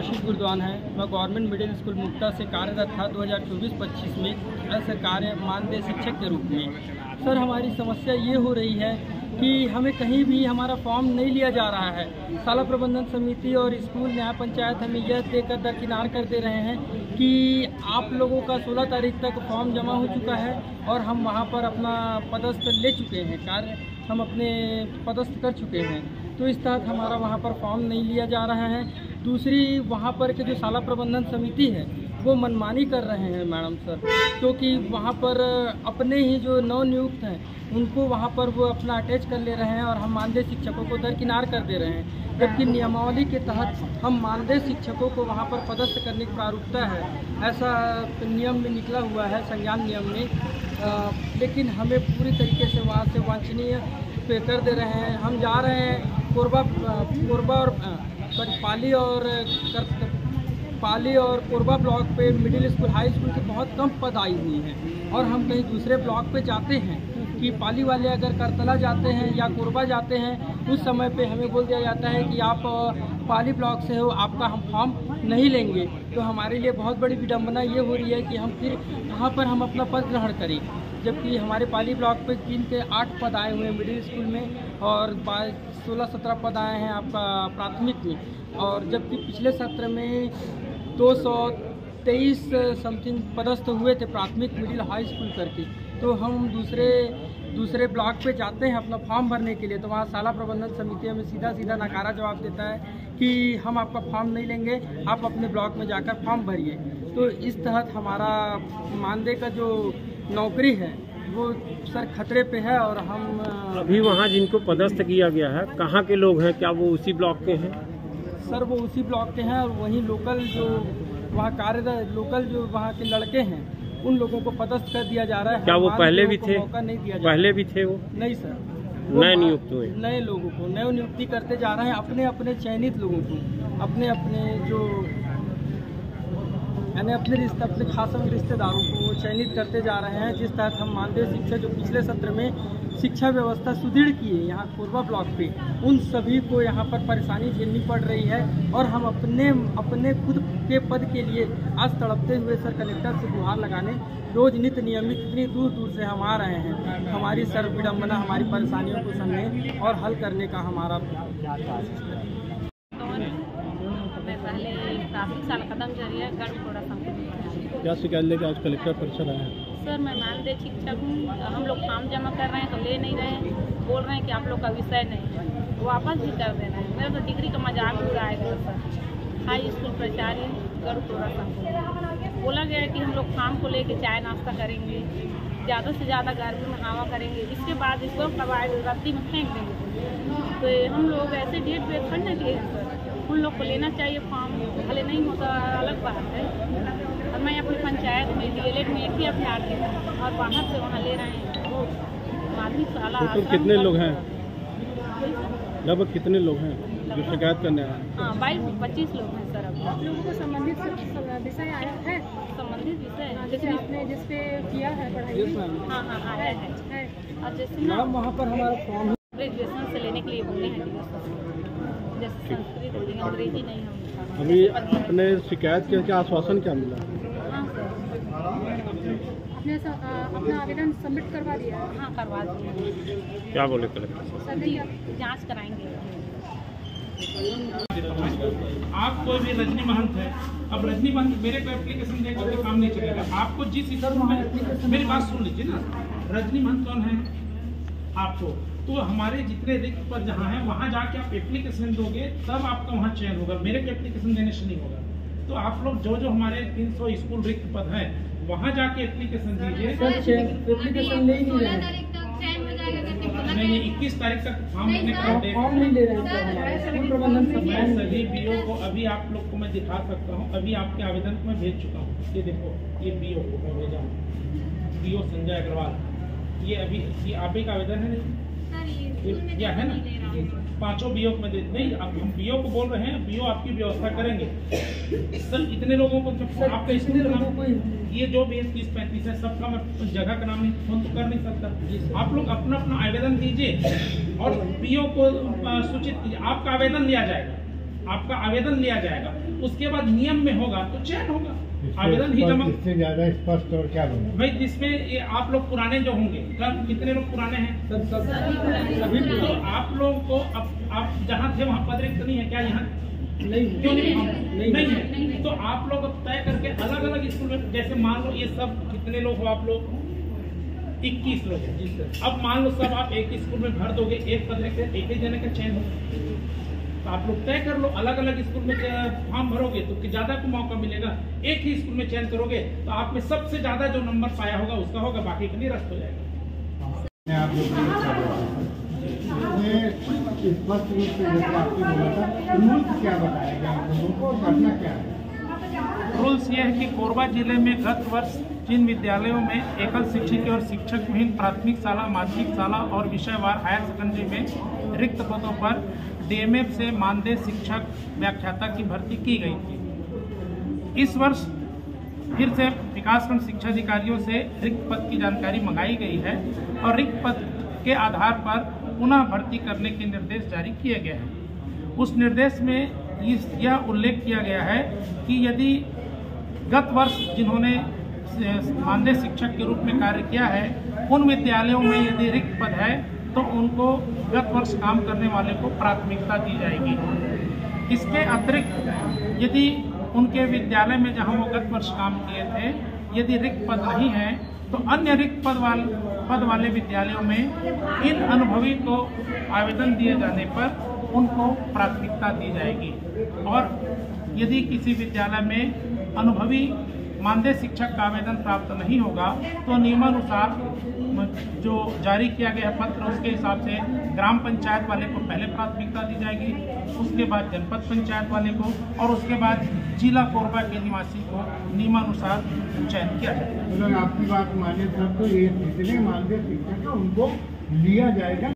आशीष गुरद्वान है। मैं government middle school मुक्ता से कार्यरत था 2024-25 में असरकारी मानदेय शिक्षक के रूप में। सर, हमारी समस्या ये हो रही है कि हमें कहीं भी हमारा फॉर्म नहीं लिया जा रहा है। शाला प्रबंधन समिति और स्कूल न्याय पंचायत हमें यह देकर दरकिनार कर दे रहे हैं कि आप लोगों का 16 तारीख तक फॉर्म जमा हो चुका है और हम वहां पर अपना पदस्थ ले चुके हैं, कार्य हम अपने पदस्थ कर चुके हैं। तो इस तहत हमारा वहां पर फॉर्म नहीं लिया जा रहा है। दूसरी, वहां पर के जो शाला प्रबंधन समिति है वो मनमानी कर रहे हैं मैडम सर, क्योंकि वहाँ पर अपने ही जो नवनियुक्त हैं उनको वहाँ पर वो अपना अटैच कर ले रहे हैं और हम मानदेय शिक्षकों को दरकिनार कर दे रहे हैं, जबकि नियमावली के तहत हम मानदेय शिक्षकों को वहाँ पर पदस्थ करने की प्रारूपता है, ऐसा नियम में निकला हुआ है, संज्ञान नियम में। लेकिन हमें पूरी तरीके से वहाँ से वांछनीय कर दे रहे हैं। हम जा रहे हैं कोरबा और पाली और कोरबा ब्लॉक पे मिडिल स्कूल हाई स्कूल की बहुत कम पद आई हुई हैं और हम कहीं दूसरे ब्लॉक पे जाते हैं कि पाली वाले अगर करतला जाते हैं या कोरबा जाते हैं, उस समय पे हमें बोल दिया जाता है कि आप पाली ब्लॉक से हो, आपका हम फॉर्म नहीं लेंगे। तो हमारे लिए बहुत बड़ी विडम्बना ये हो रही है कि हम फिर वहाँ पर हम अपना पद ग्रहण करें, जबकि हमारे पाली ब्लॉक पे 3 के 8 पद आए हुए हैं मिडिल स्कूल में और 16-17 पद आए हैं आपका प्राथमिक में, और जबकि पिछले सत्र में 223 समथिंग पदस्थ हुए थे प्राथमिक मिडिल हाई स्कूल करके। तो हम दूसरे ब्लॉक पे जाते हैं अपना फॉर्म भरने के लिए, तो वहाँ शाला प्रबंधन समिति हमें सीधा नकारा जवाब देता है कि हम आपका फॉर्म नहीं लेंगे, आप अपने ब्लॉक में जाकर फॉर्म भरिए। तो इस तहत हमारा मानदेय का जो नौकरी है वो सर खतरे पे है। और हम अभी वहाँ जिनको पदस्थ किया गया है कहाँ के लोग हैं, क्या वो उसी ब्लॉक के हैं? सर, वो उसी ब्लॉक के हैं और वहीं लोकल जो वहाँ कार्यरत लोकल जो वहाँ के लड़के हैं उन लोगों को पदस्थ कर दिया जा रहा है। क्या वो पहले भी थे? मौका नहीं दिया पहले भी थे वो? नहीं सर, नए नियुक्त हुए नए लोगों को नए नियुक्ति करते जा रहे हैं, अपने चयनित लोगों को, अपने जो यानी अपने खास रिश्तेदारों को चयनित करते जा रहे हैं, जिस तहत हम मानदेय शिक्षक जो पिछले सत्र में शिक्षा व्यवस्था सुदृढ़ की है यहाँ कोरबा ब्लॉक पे, उन सभी को यहाँ पर परेशानी झेलनी पड़ रही है। और हम अपने खुद के पद के लिए आज तड़पते हुए सर कलेक्टर से गुहार लगाने रोज नित्य नियमित इतनी दूर से हम आ रहे हैं। हमारी सर विडम्बना, हमारी परेशानियों को समझने और हल करने का हमारा पहले प्राथमिक शाला कदम जरिए गढ़ क्या शिकायत लेकर आज कलेक्टर परिसर आए हैं? सर, मैं मानदेय शिक्षक हूँ, हम लोग फॉर्म जमा कर रहे हैं तो ले नहीं रहे हैं, बोल रहे हैं कि आप लोग का विषय नहीं है, वापस भी कर दे रहे हैं। मेरा तो डिग्री का मजाक उड़ाएगा सर। हाई स्कूल प्राचार्य गढ़पुरा संकुल बोला गया है कि हम लोग फॉर्म को लेके चाय नाश्ता करेंगे, ज़्यादा से ज़्यादा गर्मी में हवा करेंगे, इसके बाद इसको रद्दी में फेंक देंगे। तो हम लोग ऐसे डेट पे खड़ने के हैं सर, उन लोग को लेना चाहिए फॉर्म, भले नहीं होता अलग बात है। और मैं अपनी पंचायत में DLED में एक ही अभ्यर्थी हूँ और बाहर से वहाँ ले रहे हैं माध्यमिक शाला। तो कितने लोग हैं, लगभग कितने लोग हैं जो शिकायत करने आए हैं? हाँ, 22-25 लोग हैं सर। अब आप लोगों को संबंधित विषय आया है? संबंधित विषय आपने जिस पे किया है पढ़ाई? हाँ आया है। और जैसे ना वहाँ पर हमारा फॉर्म ग्रेजुएशन से लेने के लिए बोले हैं, जैसे संस्कृत होती है, अंग्रेजी नहीं हम। अभी अपने शिकायत के क्या आश्वासन क्या मिला? हाँ सर, आपने अपना आवेदन सबमिट करवा दिया? हाँ, करवा दिया। क्या बोले कलेक्टर? सर, जांच कराएंगे। आप कोई भी रजनी महंत है, अब रजनी महंत मेरे को एप्लीकेशन देगा तो काम नहीं चलेगा। आपको जिस स्कूल में, मेरी बात सुन लीजिए ना, रजनी महंत कौन है आपको, तो हमारे जितने रिक्त पद जहाँ हैं वहाँ जाके आप एप्लीकेशन दोगे तब आपका वहाँ चयन होगा, मेरे को एप्लीकेशन देने से नहीं होगा। तो आप लोग जो हमारे 300 स्कूल रिक्त पद हैं वहाँ जाके एप्लीकेशन दीजिए। एप्लीकेशन नहीं, 21 तारीख तक फॉर्म लेने का फॉर्म नहीं ले रहे हैं। मैं सभी BO को अभी आप लोग को मैं दिखा सकता हूँ, अभी आपके आवेदन को मैं भेज चुका हूँ। ये देखो, ये BO को मैं भेजा हूँ, BO संजय अग्रवाल, ये अभी ये आप ही का आवेदन है नहीं, क्या है ना, 5 BO को मैं दे नहीं, अब हम BO को बोल रहे हैं, BO आपकी व्यवस्था करेंगे। सर, इतने लोगों को जब आपका इतने लोगों को ये जो भी 30-35 है सबका मैं जगह का नाम नहीं फोन तो कर नहीं सकता। आप लोग अपना आवेदन दीजिए और BO को सूचित कीजिए, आपका आवेदन लिया जाएगा, आपका आवेदन लिया जाएगा। उसके बाद नियम में होगा तो चयन होगा। आवेदन ही जमा इससे ज्यादा स्पष्ट और क्या बोलूं भाई, जिसमें ये आप लोग पुराने जो होंगे, कब कितने लोग पुराने हैं? सर सभी तो आप लोगों को अब आप जहाँ थे वहाँ पद रिक्त नहीं है क्या? यहाँ क्यों नहीं है? तो आप लोग अब तय करके अलग अलग स्कूल में, जैसे मान लो ये सब कितने लोग हो आप लोग? 21 लोग हैं। जी सर। अब मान लो सब आप एक स्कूल में भर दोगे, एक पद रिक्त एक ही जने का चयन होगा। तो आप लोग तय कर लो, अलग अलग स्कूल में फॉर्म भरोगे तो ज्यादा को मौका मिलेगा। एक ही स्कूल में चयन करोगे तो आप में सबसे ज्यादा जो नंबर पाया होगा उसका होगा, बाकी के निरस्त हो जाएगा। आप स्पष्ट रूप से जैसे आपने बोला था, रूल्स क्या बताया गया आप लोगों को, करना क्या है? रूल्स ये है कि कोरबा जिले में गत वर्ष जिन विद्यालयों में एकल शिक्षक और शिक्षक विहीन प्राथमिक शाला, माध्यमिक शाला और विषयवार हायर सेकेंडरी में रिक्त पदों पर डीएमएफ से मानदेय शिक्षक व्याख्याता की भर्ती की गई थी। इस वर्ष फिर से विकासखंड शिक्षा अधिकारियों से रिक्त पद की जानकारी मंगाई गई है और रिक्त पद के आधार पर पुनः भर्ती करने के निर्देश जारी किए गए हैं। उस निर्देश में यह उल्लेख किया गया है कि यदि गत वर्ष जिन्होंने मानदेय शिक्षक के रूप में कार्य किया है, उन विद्यालयों में यदि रिक्त पद है तो उनको गत वर्ष काम करने वाले को प्राथमिकता दी जाएगी। इसके अतिरिक्त यदि उनके विद्यालय में जहां वो गत वर्ष काम किए थे, यदि रिक्त पद नहीं है तो अन्य रिक्त पद वाले विद्यालयों में इन अनुभवी को आवेदन दिए जाने पर उनको प्राथमिकता दी जाएगी। और यदि किसी विद्यालय में अनुभवी मानदेय शिक्षक का आवेदन प्राप्त नहीं होगा तो नियमानुसार जो जारी किया गया है पत्र, उसके हिसाब से ग्राम पंचायत वाले को पहले प्राथमिकता दी जाएगी, उसके बाद जनपद पंचायत वाले को और उसके बाद जिला कोरबा के निवासी को नियमानुसार चयन किया जाएगा। अगर आपकी बात माने तब तो ये जितने मानदेय शिक्षक है उनको लिया जाएगा।